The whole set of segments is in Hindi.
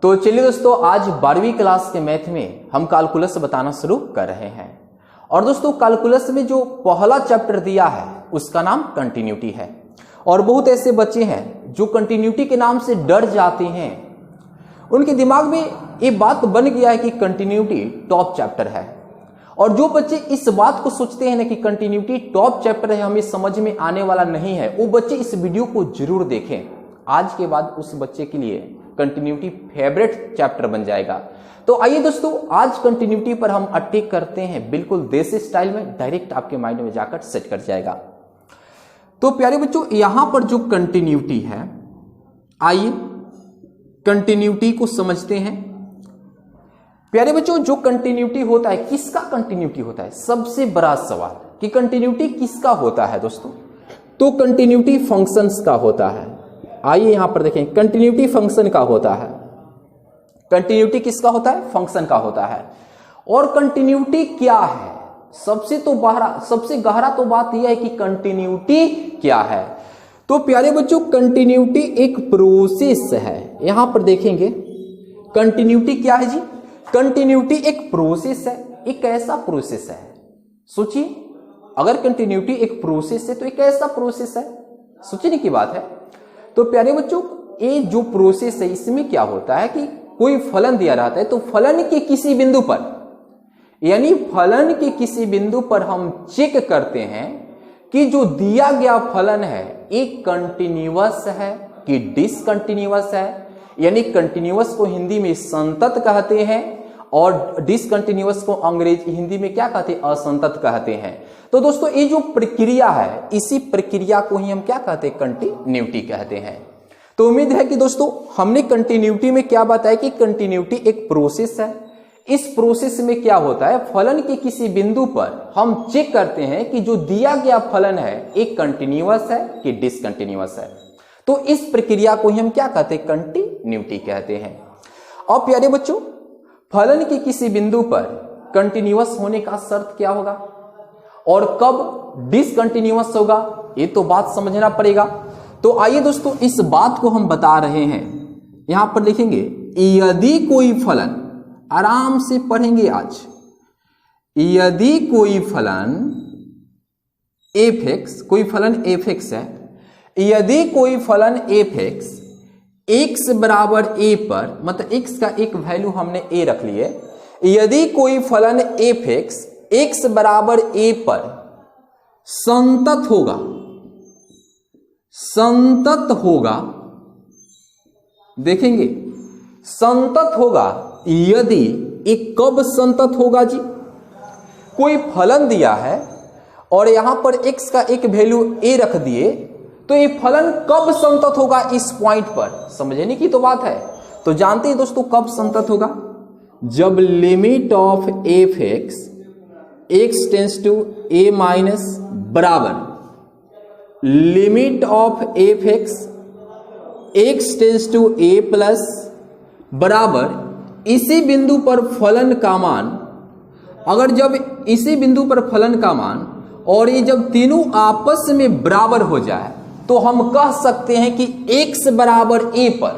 तो चलिए दोस्तों, आज 12वीं क्लास के मैथ में हम कैलकुलस बताना शुरू कर रहे हैं। और दोस्तों, कैलकुलस में जो पहला चैप्टर दिया है उसका नाम कंटिन्यूटी है। और बहुत ऐसे बच्चे हैं जो कंटिन्यूटी के नाम से डर जाते हैं, उनके दिमाग में ये बात बन गया है कि कंटिन्यूटी टॉप चैप्टर है। और जो बच्चे इस बात को सोचते हैं ना कि कंटिन्यूटी टॉप चैप्टर है, हमें समझ में आने वाला नहीं है, वो बच्चे इस वीडियो को जरूर देखें। आज के बाद उस बच्चे के लिए कंटिन्यूटी फेवरेट चैप्टर बन जाएगा। तो आइए दोस्तों, आज कंटिन्यूटी पर हम अटैक करते हैं, बिल्कुल देसी स्टाइल में, डायरेक्ट आपके माइंड में जाकर सेट कर जाएगा। तो प्यारे बच्चों, यहां पर जो कंटिन्यूटी है, आइए कंटिन्यूटी को समझते हैं। प्यारे बच्चों, जो कंटिन्यूटी होता है, किसका कंटिन्यूटी होता है? सबसे बड़ा सवाल कि कंटिन्यूटी किसका होता है दोस्तों? तो कंटिन्यूटी फंक्शंस का होता है। आइए यहां पर देखें, कंटिन्यूटी फंक्शन का होता है। कंटिन्यूटी किसका होता है? फंक्शन का होता है। और कंटिन्यूटी क्या है? सबसे गहरा तो बात यह है कि कंटिन्यूटी क्या है। तो प्यारे बच्चों, कंटिन्यूटी एक प्रोसेस है। यहां पर देखेंगे कंटिन्यूटी क्या है जी? कंटिन्यूटी एक प्रोसेस है। एक ऐसा प्रोसेस है, सोचिए, अगर कंटिन्यूटी एक प्रोसेस है तो एक ऐसा प्रोसेस है, सोचने की बात है। तो प्यारे बच्चों, ये जो प्रोसेस है, इसमें क्या होता है कि कोई फलन दिया रहता है, तो फलन के किसी बिंदु पर, यानी फलन के किसी बिंदु पर हम चेक करते हैं कि जो दिया गया फलन है एक कंटिन्यूअस है कि डिसकंटिन्यूअस है। यानी कंटिन्यूअस को हिंदी में संतत कहते हैं और डिसकंटिन्यूअस को हिंदी में क्या कहते हैं? असंतत कहते हैं। तो दोस्तों, ये जो प्रक्रिया है, इसी प्रक्रिया को ही हम क्या कहते हैं? कंटिन्यूटी कहते हैं। तो उम्मीद है कि दोस्तों, हमने कंटिन्यूटी में क्या बताया कि कंटिन्यूटी एक प्रोसेस है। इस प्रोसेस में क्या होता है? फलन के किसी बिंदु पर हम चेक करते हैं कि जो दिया गया फलन है एक कंटिन्यूअस है कि डिसकंटिन्यूअस है। तो इस प्रक्रिया को ही हम क्या कहते हैं? कंटिन्यूटी कहते हैं। अब प्यारे बच्चों, फलन के किसी बिंदु पर कंटिन्यूअस होने का शर्त क्या होगा और कब डिसकंटिन्यूअस होगा, ये तो बात समझना पड़ेगा। तो आइए दोस्तों, इस बात को हम बता रहे हैं। यहां पर लिखेंगे, यदि कोई फलन, आराम से पढ़ेंगे आज, यदि कोई फलन f(x), कोई फलन f(x) है, यदि कोई फलन f(x) x बराबर a पर, मतलब x का एक वैल्यू हमने a रख लिए, यदि कोई फलन f(x) x बराबर a पर संतत होगा, देखेंगे संतत होगा। यदि एक कब संतत होगा जी? कोई फलन दिया है और यहां पर x का एक वैल्यू a रख दिए, तो ये फलन कब संतत होगा? इस पॉइंट पर समझने की तो बात है। तो जानते हैं दोस्तों कब संतत होगा? जब limit of f(x) x tends to a minus बराबर limit of f(x) x tends to a plus बराबर इसी बिंदु पर फलन का मान, अगर जब इसी बिंदु पर फलन का मान और ये जब तीनों आपस में बराबर हो जाए, तो हम कह सकते हैं कि x बराबर a पर,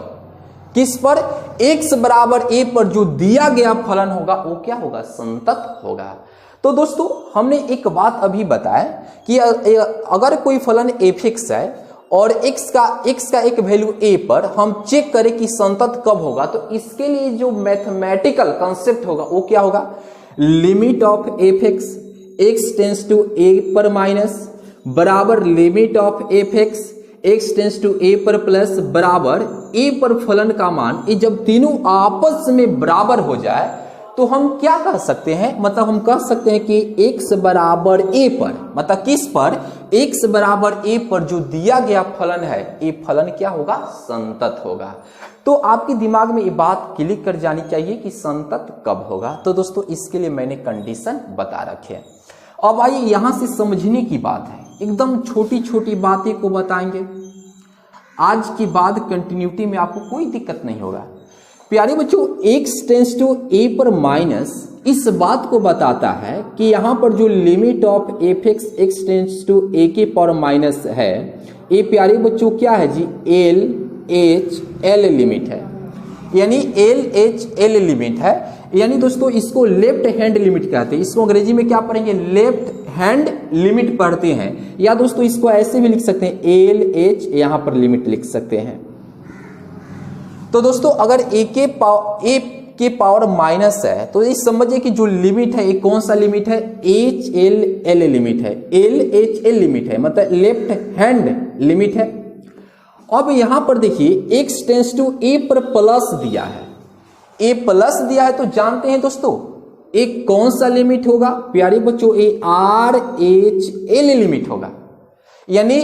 किस पर? x बराबर a पर जो दिया गया फलन होगा वो क्या होगा? संतत होगा। तो दोस्तों, हमने एक बात अभी बताया कि अगर कोई फलन f(x) है और x का एक वैल्यू a पर हम चेक करें कि संतत कब होगा, तो इसके लिए जो मैथमेटिकल कॉन्सेप्ट होगा वो क्या होगा? Limit of f(x) x tends to a पर माइनस बराबर limit of f(x) x tends to a पर प्लस बराबर a पर फलन का मान, ये जब तीनों आपस में बराबर हो जाए तो हम क्या कह सकते हैं? मतलब हम कह सकते हैं कि x बराबर a पर, मतलब किस पर? x बराबर a पर जो दिया गया फलन है, ये फलन क्या होगा? संतत होगा। तो आपके दिमाग में ये बात क्लिक कर जानी चाहिए कि संतत कब होगा। तो दोस्तों, इसके लिए मैंने कंडीशन बता रखे हैं। अब आइए यहां से समझने की बात है, एकदम छोटी छोटी बातें को बताएंगे। आज के बाद कंटिन्यूटी में आपको कोई दिक्कत नहीं होगा। प्यारे बच्चों, x टेंस टू a पर माइनस इस बात को बताता है कि यहां पर जो limit of f(x) x tends to a के पावर माइनस है, ये प्यारे बच्चों क्या है जी? l h l लिमिट है। यानी LHL लिमिट है, यानी दोस्तों इसको लेफ्ट हैंड लिमिट कहते हैं। इसको अंग्रेजी में क्या पढ़ेंगे, लेफ्ट हैंड लिमिट पढ़ते हैं, या दोस्तों इसको ऐसे भी लिख सकते हैं LH, यहां पर लिमिट लिख सकते हैं। तो दोस्तों अगर a के पावर माइनस है तो ये समझिए कि जो लिमिट है ये कौन सा लिमिट है, HLL लिमिट है, LHL लिमिट है, मतलब लेफ्ट हैंड लिमिट है। अब यहां पर देखिए x टेंस टू a पर प्लस दिया है, a प्लस दिया है, तो जानते हैं दोस्तों एक कौन सा लिमिट होगा प्यारे बच्चों, ये RHL लिमिट होगा, यानी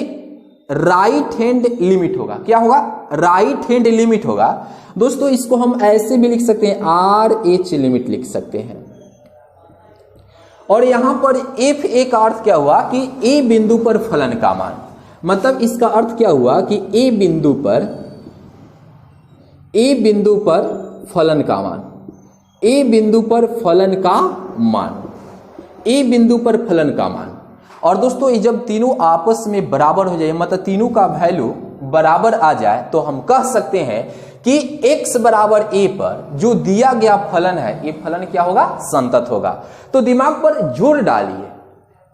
राइट हैंड लिमिट होगा। क्या होगा, राइट हैंड लिमिट होगा। दोस्तों इसको हम ऐसे भी लिख सकते हैं, RH लिमिट लिख सकते हैं। और यहां पर FA का अर्थ क्या हुआ कि A बिंदु पर फलन का मान, मतलब इसका अर्थ क्या हुआ कि A बिंदु पर फलन का मान, A बिंदु पर फलन का मान, A बिंदु पर फलन का मान। और दोस्तों ये जब तीनों आपस में बराबर हो जाए, मतलब तीनों का वैल्यू बराबर आ जाए, तो हम कह सकते हैं कि x बराबर a पर जो दिया गया फलन है, ये फलन क्या होगा, संतत होगा। तो दिमाग पर जोर डालिए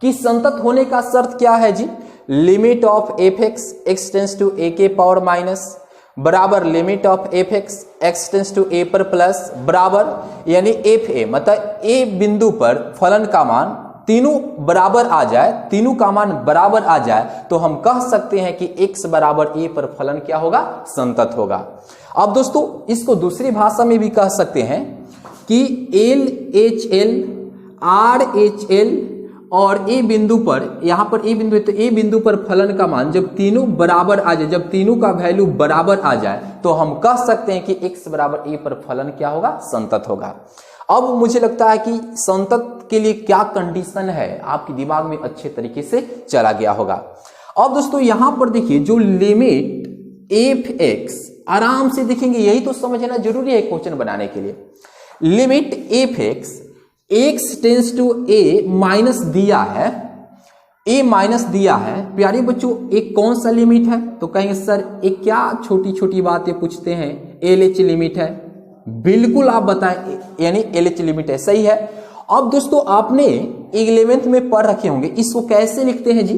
कि संतत होने का शर्त क्या है जी, limit of fx x tends to a के पावर माइनस बराबर limit of fx x tends to a पर प्लस बराबर, यानी fa मतलब a बिंदु पर फलन का मान तीनों बराबर आ जाए, तीनों का मान बराबर आ जाए, तो हम कह सकते हैं कि x बराबर a पर फलन क्या होगा, संतत होगा। अब दोस्तों इसको दूसरी भाषा में भी कह सकते हैं कि LHL RHL और a बिंदु पर, यहां पर a बिंदु है तो a बिंदु पर फलन का मान जब तीनों बराबर आ जाए, जब तीनों का वैल्यू बराबर आ जाए, तो हम कह सकते हैं कि x बराबर a पर फलन क्या होगा, संतत होगा। अब मुझे लगता है कि संतत के लिए क्या कंडीशन है आपके दिमाग में अच्छे तरीके से चला गया होगा। अब दोस्तों यहां पर देखिए जो लिमिट fx, आराम से देखेंगे, यही तो समझना जरूरी है क्वेश्चन बनाने के लिए। Limit fx x tends to a minus दिया है, a माइनस दिया है प्यारे बच्चों, एक कौन सा लिमिट है, तो कहेंगे सर एक क्या छोटी छोटी बातें पूछते हैं, LH लिमिट है, बिल्कुल आप बताएं, यानी LH लिमिट है, सही है। अब दोस्तों आपने 11th में पढ़ रखे होंगे, इसको कैसे लिखते हैं जी,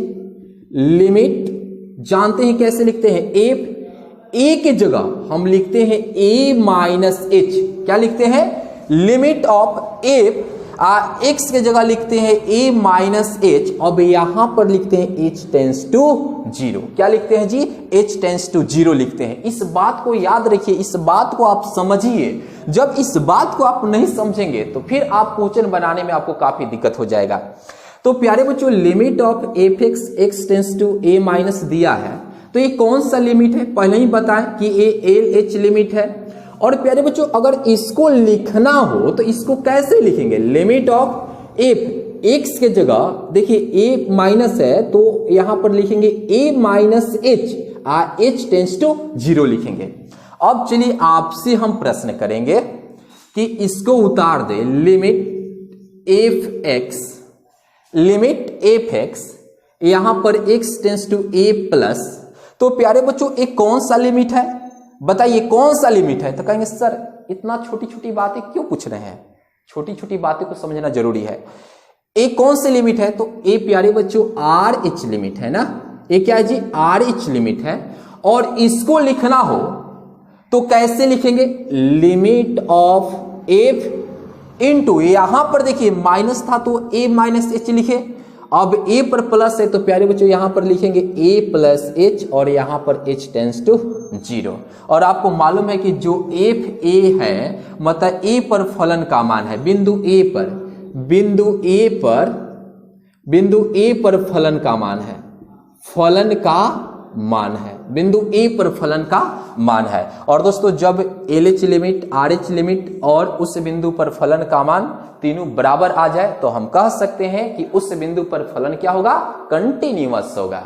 लिमिट जानते हैं कैसे लिखते हैं, a के जगह हम लिखते हैं a माइनस h, क्या लिखते हैं, लिमिट ऑफ x के जगह लिखते हैं a माइनस h, अब यहां पर लिखते हैं h टेंस टू 0, क्या लिखते हैं जी, h टेंस टू 0 लिखते हैं। इस बात को याद रखिए, इस बात को आप समझिए, जब इस बात को आप नहीं समझेंगे तो फिर आप क्वेश्चन बनाने में आपको काफी दिक्कत हो जाएगा। तो प्यारे बच्चों limit of fx x tends to a minus दिया है, तो ये कौन सा लिमिट है, पहले ही बताएं कि ये LH लिमिट है। और प्यारे बच्चों अगर इसको लिखना हो तो इसको कैसे लिखेंगे, लिमिट ऑफ x के जगह देखिए a माइनस है तो यहां पर लिखेंगे a minus h tends to 0 लिखेंगे। अब चलिए आपसे हम प्रश्न करेंगे कि इसको उतार दे, लिमिट fx यहां पर x tends to a plus, तो प्यारे बच्चों एक कौन सा लिमिट है, बताइए कौन सा लिमिट है, तो कहेंगे सर इतना छोटी छोटी बातें क्यों पूछ रहे हैं, छोटी छोटी बातें को समझना जरूरी है। एक कौन सी लिमिट है, तो ए प्यारे बच्चों RH लिमिट है ना, ये क्या है जी, RH लिमिट है। और इसको लिखना हो तो कैसे लिखेंगे, लिमिट ऑफ f इंटू, यहां पर देखिए माइनस था तो a माइनस h लिखे, अब a पर प्लस है तो प्यारे बच्चों यहां पर लिखेंगे a प्लस h और यहां पर h टेंस टू 0। और आपको मालूम है कि जो fa है मतलब a पर फलन का मान है, बिंदु a पर फलन का मान है, फलन का मान है, बिंदु a पर फलन का मान है। और दोस्तों जब LH लिमिट RH लिमिट और उस बिंदु पर फलन का मान तीनों बराबर आ जाए तो हम कह सकते हैं कि उस बिंदु पर फलन क्या होगा, कंटिन्यूअस होगा।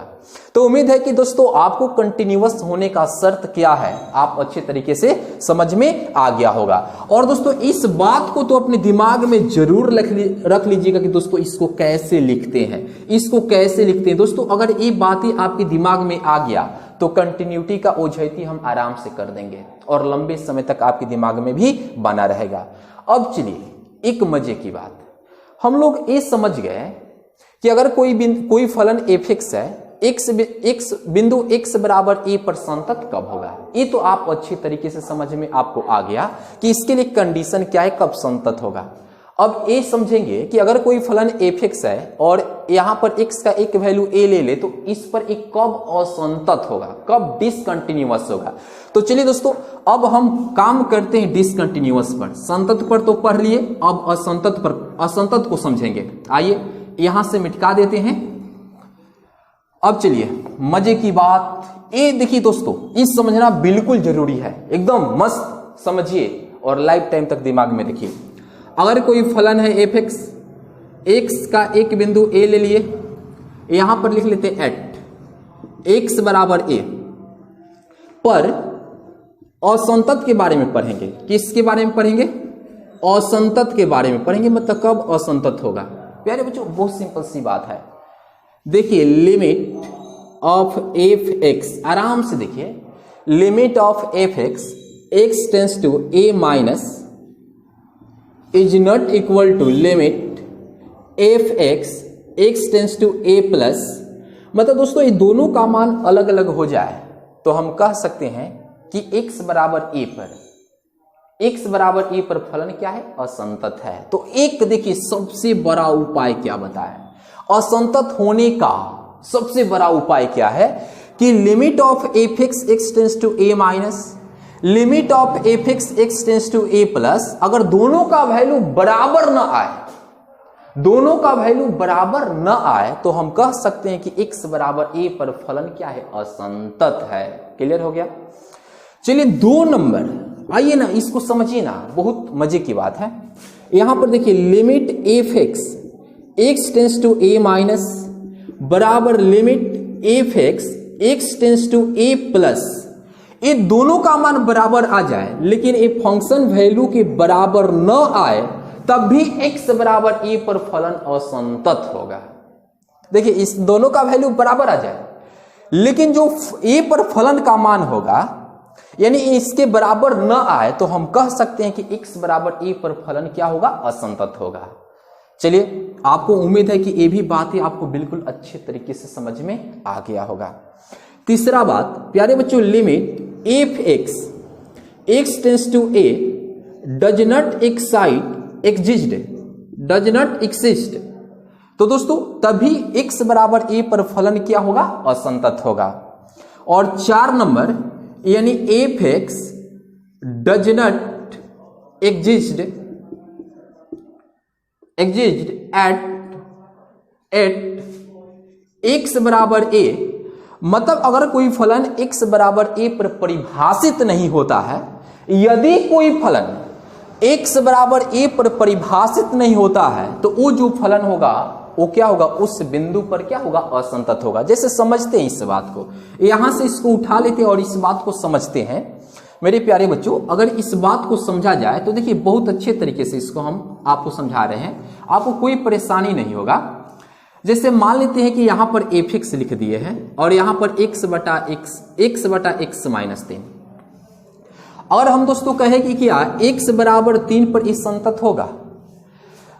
तो उम्मीद है कि दोस्तों आपको कंटिन्यूअस होने का शर्त क्या है आप अच्छे तरीके से समझ में आ गया होगा। और दोस्तों इस बात को तो अपने दिमाग में जरूर रख लीजिएगा कि दोस्तों इसको कैसे लिखते हैं, इसको कैसे लिखते हैं। दोस्तों अगर ये बातें आपके दिमाग में आ गया तो कंटिन्यूटी का ओझैती हम आराम से कर देंगे और लंबे समय तक आपके दिमाग में भी बना रहेगा। अब चलिए एक मजे की बात, हम लोग ये समझ गए कि अगर कोई फलन f(x) है, x बिंदु x बराबर a पर संतत कब होगा, ये तो आप अच्छी तरीके से समझ में आपको आ गया कि इसके लिए कंडीशन क्या है, कब संतत होगा। अब ये समझेंगे कि अगर कोई फलन f(x) है और यहां पर x का एक वैल्यू a ले ले तो इस पर एक कब असंतत होगा, कब डिसकंटिन्यूअस होगा। तो चलिए दोस्तों अब हम काम करते हैं डिसकंटिन्यूअस पर। संतत पर तो पढ़ लिए, अब असंतत को समझेंगे। आइए यहां से मिटा देते हैं। अब चलिए मजे की बात, ये देखिए दोस्तों, इस समझना बिल्कुल जरूरी है, एकदम मस्त समझिए और लाइफ टाइम तक दिमाग में रखिए। अगर कोई फलन है f(x), x का एक बिंदु a ले लिए, यहां पर लिख लेते हैं एट x बराबर a पर असंतत के बारे में पढ़ेंगे। किसके बारे में पढ़ेंगे? असंतत के बारे में पढ़ेंगे। मतलब कब असंतत होगा? प्यारे बच्चों बहुत सिंपल सी बात है, देखिए लिमिट ऑफ f(x), आराम से देखिए, limit of f(x) x tends to a minus is not equal to limit f(x) x tends to a plus. मतलब दोस्तों ये दोनों का मान अलग अलग हो जाए तो हम कह सकते हैं कि x बराबर a पर फलन क्या है? असंतत है। तो एक देखिए सबसे बड़ा उपाय क्या बताया, असंतत होने का सबसे बड़ा उपाय क्या है कि limit of f(x) x tends to a minus limit of f(x) x tends to a plus, अगर दोनों का वैल्यू बराबर न आए, तो हम कह सकते हैं कि x बराबर a पर फलन क्या है? असंतत है। क्लियर हो गया? चलिए 2 नंबर, आइए ना इसको समझिए ना, बहुत मजे की बात है। यहां पर देखिए limit f(x) x tends to a minus बराबर limit f(x) x tends to a plus. ये दोनों का मान बराबर आ जाए लेकिन ये फंक्शन वैल्यू के बराबर न आए तब भी x बराबर a पर फलन असंतत होगा। देखिए इस दोनों का वैल्यू बराबर आ जाए लेकिन जो a पर फलन का मान होगा यानी इसके बराबर न आए तो हम कह सकते हैं कि x बराबर a पर फलन क्या होगा? असंतत होगा। चलिए आपको उम्मीद है कि ये भी बातें आपको बिल्कुल अच्छे तरीके से समझ में आ गया होगा। तीसरा बात प्यारे बच्चों, limit f(x) x tends to a does not exist, तो दोस्तों तभी x बराबर a पर फलन क्या होगा? असंतत होगा। और 4 नंबर यानी f(x) does not exist at x बराबर a, मतलब अगर कोई फलन x बराबर a पर परिभाषित नहीं होता है, यदि कोई फलन x बराबर a पर परिभाषित नहीं होता है तो वो जो फलन होगा वो क्या होगा? उस बिंदु पर क्या होगा? असंतत होगा। जैसे समझते हैं इस बात को, यहां से इसको उठा लेते हैं और इस बात को समझते हैं। मेरे प्यारे बच्चों अगर इस बात को समझा जाए तो देखिए बहुत अच्छे तरीके से इसको हम आपको समझा रहे हैं, आपको कोई परेशानी नहीं होगा। जैसे मान लेते हैं कि यहां पर f(x) लिख दिए हैं और यहां पर x बटा x माइनस 3। और हम दोस्तों कहें कि क्या x बराबर 3 पर इस संतत होगा,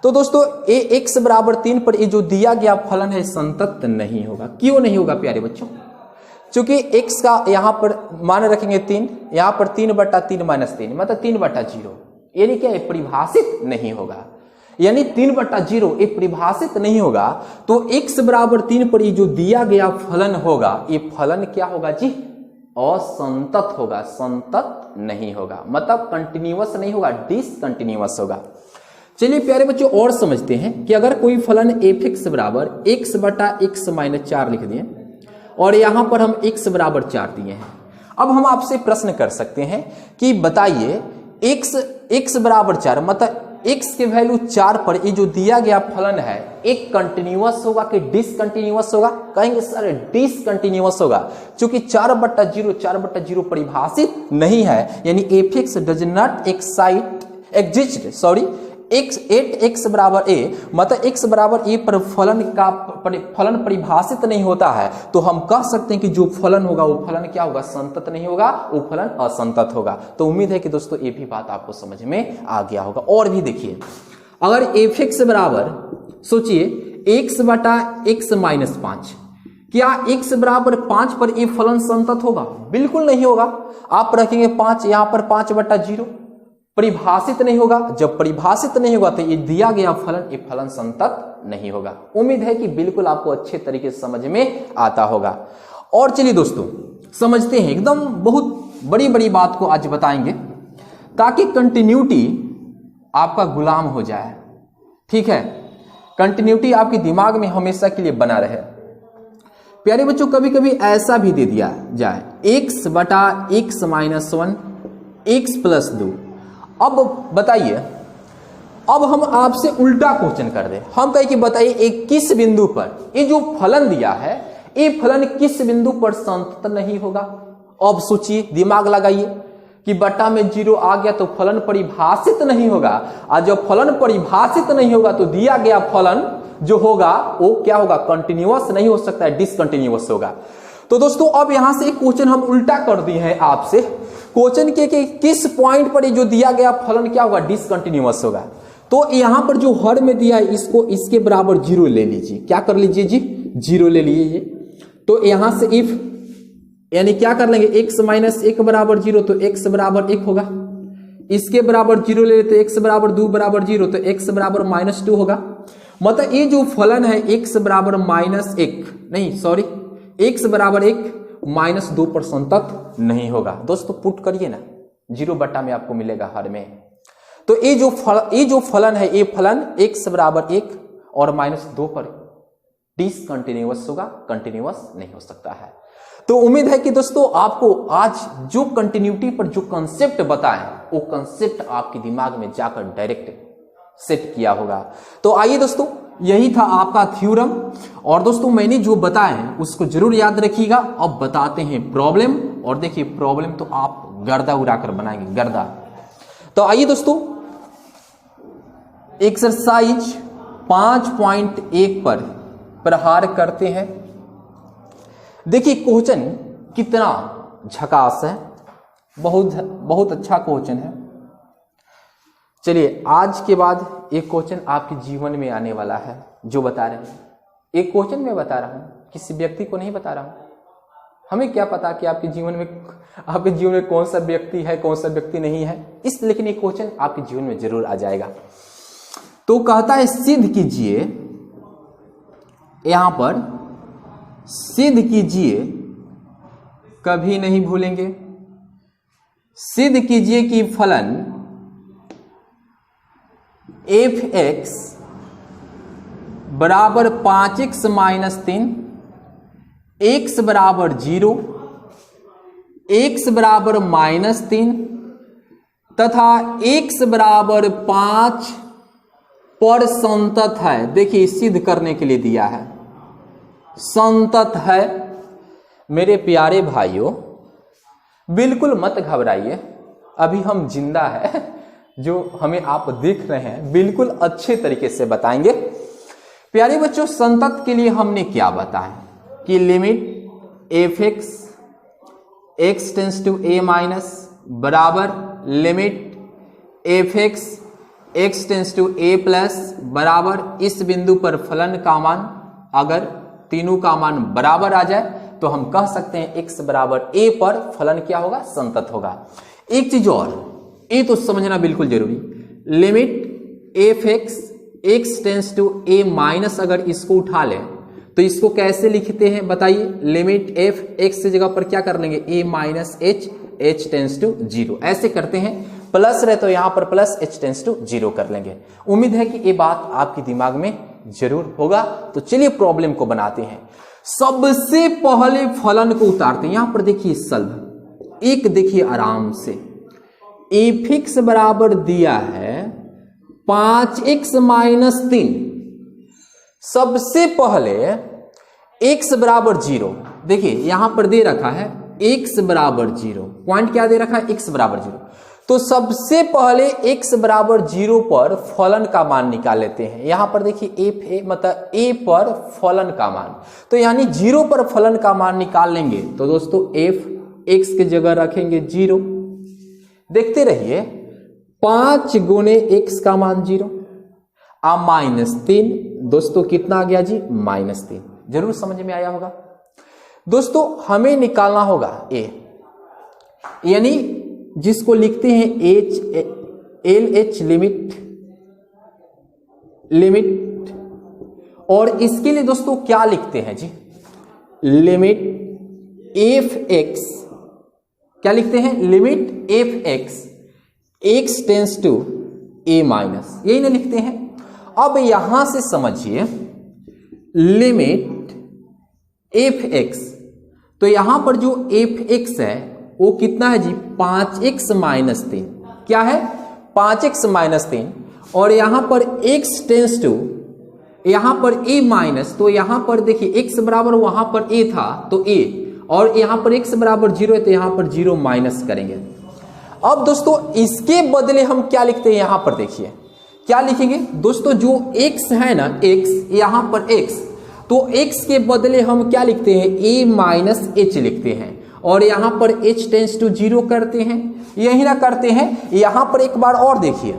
तो दोस्तों x बराबर 3 पर ये जो दिया गया फलन है संतत नहीं होगा। क्यों नहीं होगा प्यारे बच्चों? क्योंकि x का यहां पर मान रखेंगे 3, यहां पर 3 बटा 3 माइनस 3 मतलब 3 बटा 0, यानी क्या परिभाषित नहीं होगा, यानी 3 बटा 0 ये परिभाषित नहीं होगा। तो x बराबर 3 पर ये जो दिया गया फलन होगा ये फलन क्या होगा जी? असंतत होगा, संतत नहीं होगा, मतलब कंटिन्यूअस नहीं होगा, डिसकंटिन्यूअस होगा। चलिए प्यारे बच्चों और समझते हैं कि अगर कोई फलन f(x) बराबर x बटा x माइनस 4 लिख दिए और यहां पर हम x बराबर 4 दिए हैं, अब हम आपसे प्रश्न कर सकते हैं कि बताइए x बराबर 4 मतलब x के वैल्यू 4 पर ये जो दिया गया फलन है एक कंटिन्यूअस होगा कि डिसकंटिन्यूअस होगा? कहेंगे सर डिसकंटिन्यूअस होगा, क्योंकि 4 बटा 0 परिभाषित नहीं है, यानी f(x) डज नॉट 8x बराबर a, मतलब x बराबर a पर फलन का फलन परिभाषित नहीं होता है, तो हम कह सकते हैं कि जो फलन होगा वो फलन क्या होगा, संतत नहीं होगा, वो फलन असंतत होगा। तो उम्मीद है कि दोस्तों ये भी बात आपको समझ में आ गया होगा। और भी देखिए, अगर fx बराबर सोचिए x बटा x माइनस 5, क्या x बराबर 5 पर ये फलन संतत होगा? बिल्कुल नहीं होगा। आप रखेंगे 5, यहां पर 5 बटा 0, परिभाषित नहीं होगा। जब परिभाषित नहीं होगा तो ये दिया गया फलन, ये फलन संतत नहीं होगा। उम्मीद है कि बिल्कुल आपको अच्छे तरीके से समझ में आता होगा। और चलिए दोस्तों समझते हैं, एकदम बहुत बड़ी बड़ी बात को आज बताएंगे ताकि कंटिन्यूटी आपका गुलाम हो जाए। ठीक है, कंटिन्यूटी आपके दिमाग में हमेशा के लिए बना रहे। प्यारे बच्चों, कभी कभी ऐसा भी दे दिया जाए x बटा x माइनस 1 x प्लस 2। अब बताइए, अब हम आपसे उल्टा क्वेश्चन कर दे, हम कहें कि बताइए एक किस बिंदु पर ये जो फलन दिया है, ये फलन किस बिंदु पर संतत नहीं होगा? अब सोचिए, दिमाग लगाइए कि बटा में 0 आ गया तो फलन परिभाषित नहीं होगा, और जब फलन परिभाषित नहीं होगा तो दिया गया फलन जो होगा वो क्या होगा, कंटिन्यूअस नहीं हो सकता है, डिसकंटिन्यूअस होगा। तो दोस्तों अब यहां से एक क्वेश्चन हम उल्टा कर दिए हैं आपसे, क्वेश्चन के कि किस पॉइंट पर जो दिया गया फलन क्या होगा, डिसकंटिन्यूअस होगा। तो यहां पर जो हर में दिया है इसको इसके बराबर 0 ले लीजिए। क्या कर लीजिए जी, 0 ले लीजिए। तो यहां से इफ यानी क्या कर लेंगे, x माइनस 1 बराबर 0, तो x बराबर 1 होगा। इसके बराबर 0 ले लेते, x बराबर 2 बराबर 0, तो x बराबर माइनस 2 होगा। मतलब ये जो फलन है x बराबर माइनस 1 नहीं, सॉरी, x बराबर 1 माइनस 2 पर संतत नहीं होगा। दोस्तों पुट करिए ना, 0 बटा में आपको मिलेगा हर में। तो ये जो फलन है, ये फलन x बराबर 1 और माइनस 2 पर डिसकंटिन्यूअस होगा, कंटिन्यूअस नहीं हो सकता है। तो उम्मीद है कि दोस्तों आपको आज जो कंटिन्यूटी पर जो कंसेप्ट बताएं वो कंसेप्ट आपके दिमाग में जाकर डायरेक्ट सेट किया होगा। तो आइए दोस्तों, यही था आपका थ्योरम, और दोस्तों मैंने जो बताया है उसको जरूर याद रखिएगा। अब बताते हैं प्रॉब्लम, और देखिए प्रॉब्लम तो आप गर्दा उड़ाकर बनाएंगे, गर्दा। तो आइए दोस्तों एक्सरसाइज 5.1 पर प्रहार करते हैं। देखिए क्वेश्चन कितना झकास है, बहुत अच्छा क्वेश्चन है। चलिए आज के बाद एक क्वेश्चन आपके जीवन में आने वाला है जो बता रहे हैं। एक क्वेश्चन मैं बता रहा हूं, किसी व्यक्ति को नहीं बता रहा हूं। हमें क्या पता कि आपके जीवन में कौन सा व्यक्ति है, कौन सा व्यक्ति नहीं है, लेकिन एक क्वेश्चन आपके जीवन में जरूर आ जाएगा। तो कहता है सिद्ध कीजिए, यहां पर सिद्ध कीजिए, कभी नहीं भूलेंगे, सिद्ध कीजिए कि फलन f(x) बराबर 5x माइनस 3, x बराबर 0, x बराबर माइनस 3 तथा x बराबर 5 पर संतत है। देखिए सिद्ध करने के लिए दिया है, संतत है। मेरे प्यारे भाइयों बिल्कुल मत घबराइए, अभी हम जिंदा है, जो हमें आप देख रहे हैं बिल्कुल अच्छे तरीके से बताएंगे। प्यारे बच्चों संतत के लिए हमने क्या बताया कि limit f(x) x tends to a minus बराबर limit f(x) x tends to a plus बराबर इस बिंदु पर फलन का मान अगर तीनों का मान बराबर आ जाए तो हम कह सकते हैं x बराबर a पर फलन क्या होगा, संतत होगा। एक चीज और ये तो समझना बिल्कुल जरूरी, limit f(x) x tends to a minus अगर इसको उठा लें तो इसको कैसे लिखते हैं बताइए, लिमिट f(x) की जगह पर क्या कर लेंगे, a minus h tends to 0, ऐसे करते हैं। प्लस रहे तो यहां पर प्लस h टेंस टू 0 कर लेंगे। उम्मीद है कि ये बात आपके दिमाग में जरूर होगा। तो चलिए प्रॉब्लम को बनाते हैं। सबसे पहले फलन को उतारते हैं। यहां पर देखिए सल्व एक, देखिए आराम से, f(x) बराबर दिया है 5x माइनस 3। सबसे पहले x बराबर 0, देखिए यहां पर दे रखा है x बराबर 0, पॉइंट क्या दे रखा है, x बराबर 0। तो सबसे पहले x बराबर 0 पर फलन का मान निकाल लेते हैं। यहां पर देखिए एफ ए मतलब a पर फलन का मान, तो यानी 0 पर फलन का मान निकाल लेंगे तो दोस्तों f x की जगह रखेंगे 0। देखते रहिए 5 गुने x का मान 0 -3, दोस्तों कितना आ गया जी -3। जरूर समझ में आया होगा। दोस्तों हमें निकालना होगा a, यानी जिसको लिखते हैं LH लिमिट, और इसके लिए दोस्तों क्या लिखते हैं जी, लिमिट fx, क्या लिखते हैं, limit fx x tends to a minus, यही ना लिखते हैं। अब यहां से समझिए लिमिट fx, तो यहां पर जो fx है वो कितना है जी 5x -3, क्या है 5x -3, और यहां पर x टेंस टू यहां पर a माइनस, तो यहां पर देखिए x बराबर वहां पर a था तो a, और यहां पर x बराबर 0 है तो यहां पर 0 माइनस करेंगे। अब दोस्तों इसके बदले हम क्या लिखते हैं, यहां पर देखिए क्या लिखेंगे दोस्तों, जो x है ना x, यहां पर x, तो x के बदले हम क्या लिखते हैं a -h लिखते हैं, और यहां पर h टेंस टू 0 करते हैं, यही ना करते हैं। यहां पर एक बार और देखिए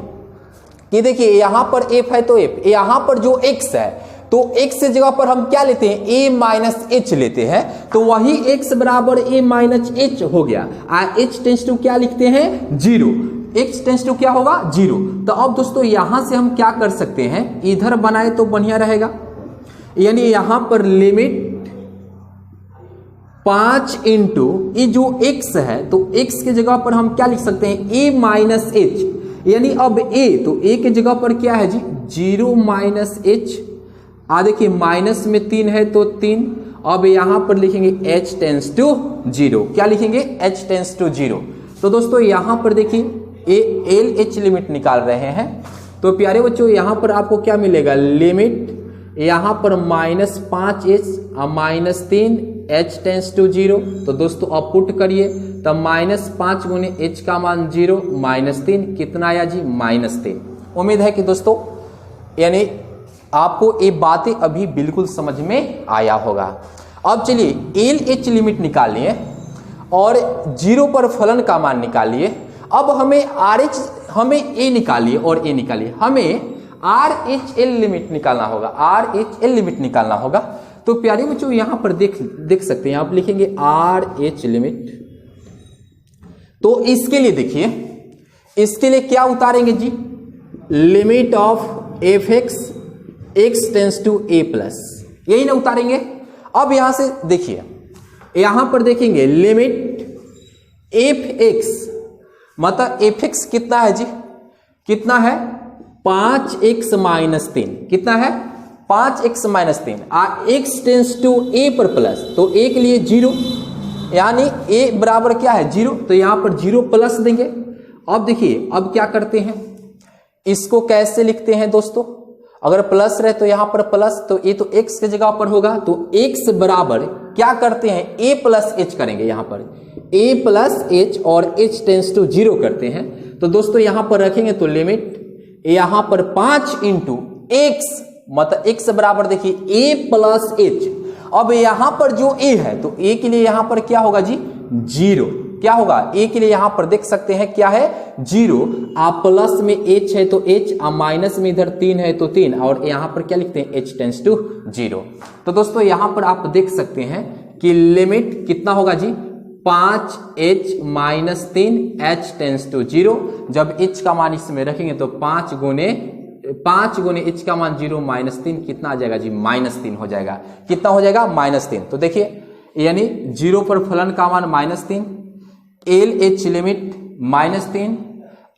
कि देखिए यहां पर f है तो f, यहां पर जो x है तो x की जगह पर हम क्या लेते हैं a -h लेते हैं, तो वही x बराबर a -h हो गया। h टेंस टू क्या लिखते हैं 0, x टेंस टू क्या होगा 0। तो अब दोस्तों यहां से हम क्या कर सकते हैं, इधर बनाए तो बढ़िया रहेगा, यानी यहां पर लिमिट 5 इंटू ये जो x है तो x की जगह पर हम क्या लिख सकते हैं a -h, यानी अब a, तो a की जगह पर क्या है जी 0 -h, देखिए माइनस में 3 है तो 3, अब यहां पर लिखेंगे h टेंस टू 0, क्या लिखेंगे h टेंस टू 0। तो दोस्तों यहां पर देखिए LH लिमिट निकाल रहे हैं, तो प्यारे बच्चों यहां पर आपको क्या मिलेगा, लिमिट यहां पर -5h -3 h टेंस टू 0, तो दोस्तों अब पुट करिए तब -5 गुने h का मान 0 -3 कितना आया जी -3। उम्मीद है कि दोस्तों यानी आपको ये बातें अभी बिल्कुल समझ में आया होगा। अब चलिए LH लिमिट निकालिए और 0 पर फलन का मान निकालिए। अब हमें RH, हमें A निकालिए और A निकालिए, हमें RHL लिमिट निकालना होगा, RHL लिमिट निकालना होगा। तो प्यारे बच्चों यहां पर देख सकते हैं, आप लिखेंगे RH लिमिट, तो इसके लिए देखिए, इसके लिए क्या उतारेंगे जी, limit of fx x tends to a plus, यही ना उतारेंगे। अब यहां से देखिए, यहां पर देखेंगे लिमिट fx, मतलब fx कितना है जी, कितना है 5x -3, कितना है 5x -3, x tends to a पर प्लस, तो a के लिए 0, यानी a बराबर क्या है 0, तो यहां पर 0 प्लस देंगे। अब देखिए अब क्या करते हैं, इसको कैसे लिखते हैं दोस्तों, अगर प्लस रहे तो यहां पर प्लस, तो ये तो x की जगह पर होगा, तो x बराबर क्या करते हैं a प्लस h करेंगे, यहां पर a प्लस h और h टेंस टू 0 करते हैं। तो दोस्तों यहां पर रखेंगे तो लिमिट यहां पर 5 इंटू x, मतलब x बराबर देखिए a प्लस h। अब यहां पर जो a है तो a के लिए यहां पर क्या होगा जी 0, क्या होगा a के लिए यहां पर देख सकते हैं क्या है 0, आप प्लस में h है तो h, माइनस में इधर 3 है तो 3, और यहां पर क्या लिखते हैं h टेंस टू 0। तो दोस्तों यहां पर आप देख सकते हैं कि लिमिट कितना होगा जी 5h -3 h टेंस टू 0। जब h का मान इसमें रखेंगे तो 5 गुने h का मान 0 -3 कितना आ जाएगा जी -3 हो जाएगा, कितना हो जाएगा -3। तो देखिए यानी 0 पर फलन का मान -3, LH लिमिट -3,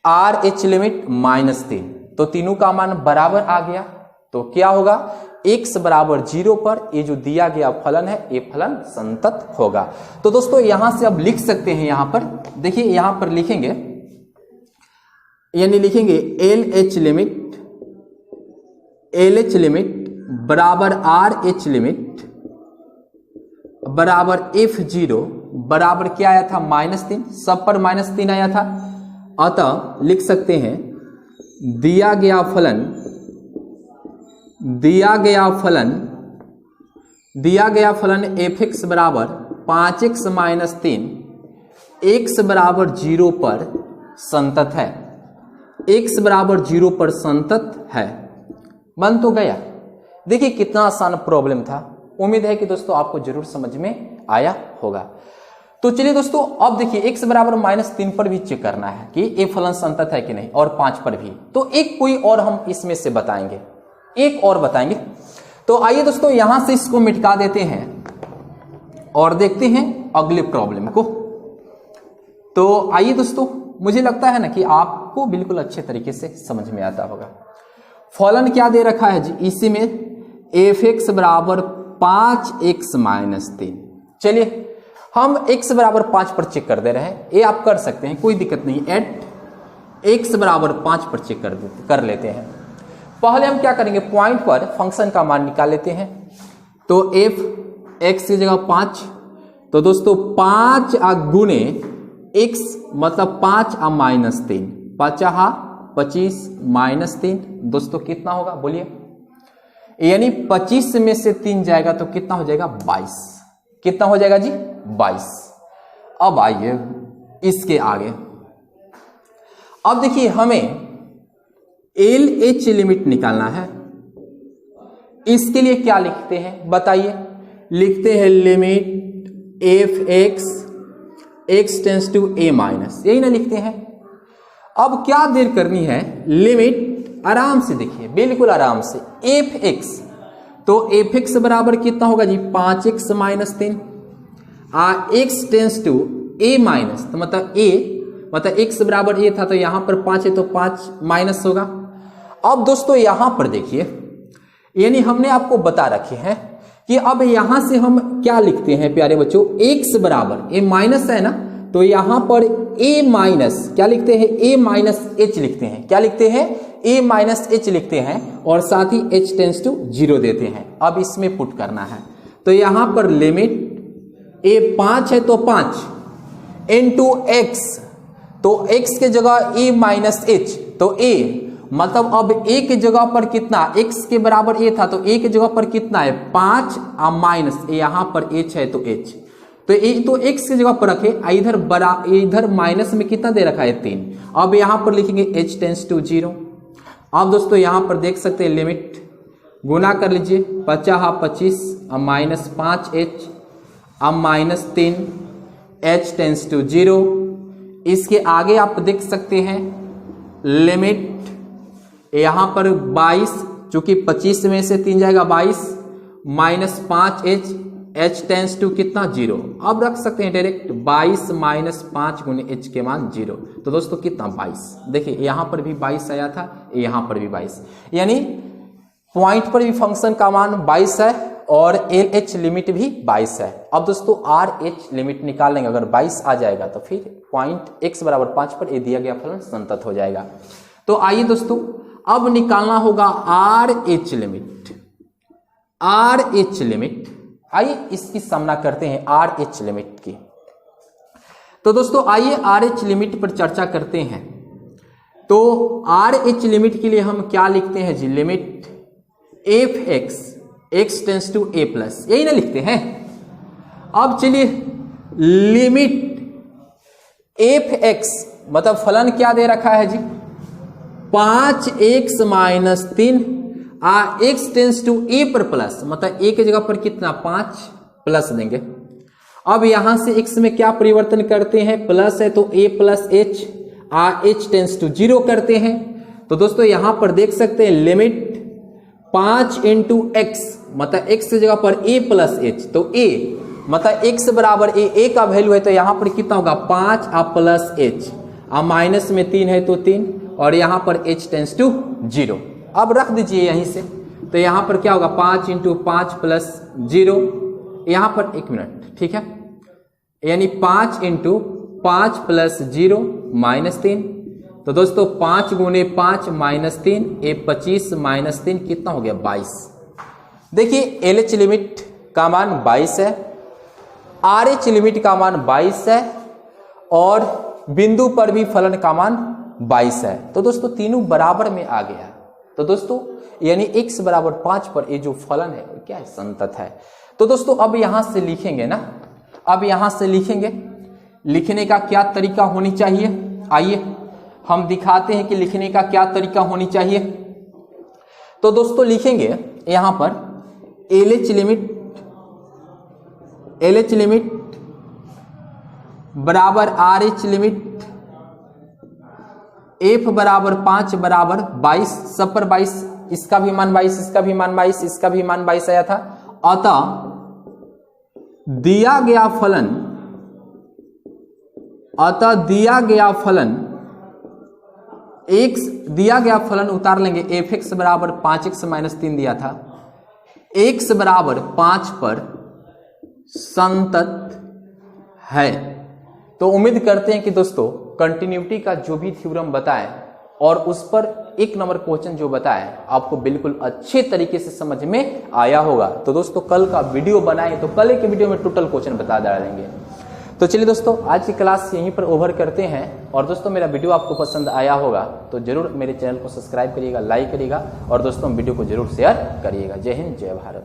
RH लिमिट -3, तो तीनों का मान बराबर आ गया। तो क्या होगा x बराबर 0 पर ये जो दिया गया फलन है ये फलन संतत होगा। तो दोस्तों यहां से अब लिख सकते हैं, यहां पर देखिए यहां पर लिखेंगे, यानी लिखेंगे LH लिमिट बराबर RH लिमिट बराबर F0 बराबर क्या आया था -3, सब पर -3 आया था, अतः लिख सकते हैं दिया गया फलन f(x) बराबर 5x माइनस 3 x बराबर 0 पर संतत है। x बराबर 0 पर संतत है। बन तो गया। देखिए कितना आसान प्रॉब्लम था। उम्मीद है कि दोस्तों आपको जरूर समझ में आया होगा। तो चलिए दोस्तों अब देखिए x बराबर -3 पर भी चेक करना है कि ये फलन संतत है कि नहीं, और 5 पर भी। तो एक कोई और हम इसमें से बताएंगे, एक और बताएंगे। तो आइए दोस्तों यहां से इसको मिटा देते हैं और देखते हैं अगले प्रॉब्लम को। तो आइए दोस्तों, मुझे लगता है ना कि आपको बिल्कुल अच्छे तरीके से समझ में आता होगा। फलन क्या दे रखा है जी, इसी में f(x) बराबर 5x माइनस 3। चलिए हम x बराबर 5 पर चेक कर दे रहे हैं। ये आप कर सकते हैं, कोई दिक्कत नहीं। एट x बराबर 5 पर चेक कर लेते हैं। पहले हम क्या करेंगे, पॉइंट पर फंक्शन का मान निकाल लेते हैं। तो f(x) की जगह 5, तो दोस्तों 5 गुने x मतलब 5 माइनस 3, 25 माइनस 3 दोस्तों कितना होगा बोलिए। यानी 25 में से 3 जाएगा तो कितना हो जाएगा 22। कितना हो जाएगा जी 22। अब आइए इसके आगे। अब देखिए हमें LH लिमिट निकालना है। इसके लिए क्या लिखते हैं बताइए। लिखते हैं limit f(x) x tends to a minus, यही ना लिखते हैं। अब क्या देर करनी है, लिमिट आराम से देखिए, बिल्कुल आराम से। f(x) तो f(x) बराबर कितना होगा जी 5x minus 3 x tends to a minus, तो मतलब a मतलब x बराबर a था, तो यहां पर 5 है तो 5 माइनस होगा। अब दोस्तों यहां पर देखिए, यानी हमने आपको बता रखे हैं कि अब यहां से हम क्या लिखते हैं प्यारे बच्चों, x बराबर a माइनस है ना, तो यहां पर a माइनस क्या लिखते हैं, a माइनस h लिखते हैं। क्या लिखते हैं, a माइनस h लिखते हैं, और साथ ही h टेंस टू 0 देते हैं। अब इसमें पुट करना है, तो यहां पर लिमिट a 5 है तो 5 इंटू x, तो x के जगह a माइनस h, तो a मतलब अब a के जगह पर कितना, x के बराबर a था तो a के जगह पर कितना है 5 माइनस, यहां पर h है तो h, तो x की जगह पर रखे, इधर माइनस में कितना दे रखा है 3। अब यहां पर लिखेंगे h टेंस टू 0। अब दोस्तों यहां पर देख सकते हैं लिमिट गुना कर लीजिए, 25 माइनस 5h अब माइनस 3 h टेंस टू 0। इसके आगे आप देख सकते हैं लिमिट यहां पर 22, चूंकि 25 में से 3 जाएगा 22 minus 5h h tends to कितना 0। अब रख सकते हैं डायरेक्ट 22 माइनस 5 गुने h के मान 0, तो दोस्तों कितना 22। देखिए यहां पर भी 22 आया था, यहां पर भी 22, यानी पॉइंट पर भी फंक्शन का मान 22 है और LH लिमिट भी 22 है। अब दोस्तों RH लिमिट निकालेंगे, अगर 22 आ जाएगा तो फिर पॉइंट x बराबर 5 पर ये दिया गया फलन संतत हो जाएगा। तो आइए दोस्तों अब निकालना होगा RH लिमिट। RH लिमिट, आइए इसकी सामना करते हैं RH लिमिट की। तो दोस्तों आइए RH लिमिट पर चर्चा करते हैं। तो RH लिमिट के लिए हम क्या लिखते हैं जी, limit f(x) x tends to a plus, यही ना लिखते हैं। अब चलिए लिमिट f(x) मतलब फलन क्या दे रखा है जी 5x minus 3 x tends to a पर प्लस, मतलब a की जगह पर कितना 5 प्लस देंगे। अब यहां से x में क्या परिवर्तन करते हैं, प्लस है तो a plus h h tends to 0 करते हैं। तो दोस्तों यहां पर देख सकते हैं लिमिट 5 इंटू x मतलब x की जगह पर a प्लस h, तो a मतलब x बराबर a का वैल्यू है तो यहां पर कितना होगा 5 प्लस h, माइनस में 3 है तो 3, और यहां पर h टेंस टू 0। अब रख दीजिए यहीं से, तो यहां पर क्या होगा 5 इंटू 5 प्लस 0, यहां पर 1 मिनट ठीक है, यानी 5 इंटू 5 प्लस 0 माइनस 3, तो दोस्तों 5 गुने 5 माइनस 3 25 माइनस 3 कितना हो गया 22। देखिए LH लिमिट का मान 22 है, RH लिमिट का मान 22 है, और बिंदु पर भी फलन का मान 22 है। तो दोस्तों तीनों बराबर में आ गया। तो दोस्तों यानी x बराबर 5 पर ये जो फलन है वो क्या है, संतत है। तो दोस्तों अब यहां से लिखेंगे ना, अब यहां से लिखेंगे, लिखने का क्या तरीका होनी चाहिए, आइए हम दिखाते हैं कि लिखने का क्या तरीका होनी चाहिए। तो दोस्तों लिखेंगे यहां पर LH लिमिट बराबर RH लिमिट, F बराबर 5 बराबर 22, सब पर 22, इसका भी मान 22, इसका भी मान 22, इसका भी मान 22 आया था। अतः दिया गया फलन उतार लेंगे, fx बराबर 5x माइनस 3 दिया था, x बराबर 5 पर संतत है। तो उम्मीद करते हैं कि दोस्तों कंटिन्यूटी का जो भी थ्योरम बताएं और उस पर 1 नंबर क्वेश्चन जो बताएं आपको बिल्कुल अच्छे तरीके से समझ में आया होगा। तो दोस्तों कल का वीडियो बनाएं तो कल के वीडियो में टोटल क्वेश्चन बता डालेंगे। तो चलिए दोस्तों आज की क्लास यहीं पर ओवर करते हैं। और दोस्तों मेरा वीडियो आपको पसंद आया होगा तो जरूर मेरे चैनल को सब्सक्राइब करिएगा, लाइक करिएगा और दोस्तों वीडियो को जरूर शेयर करिएगा। जय हिंद, जय भारत।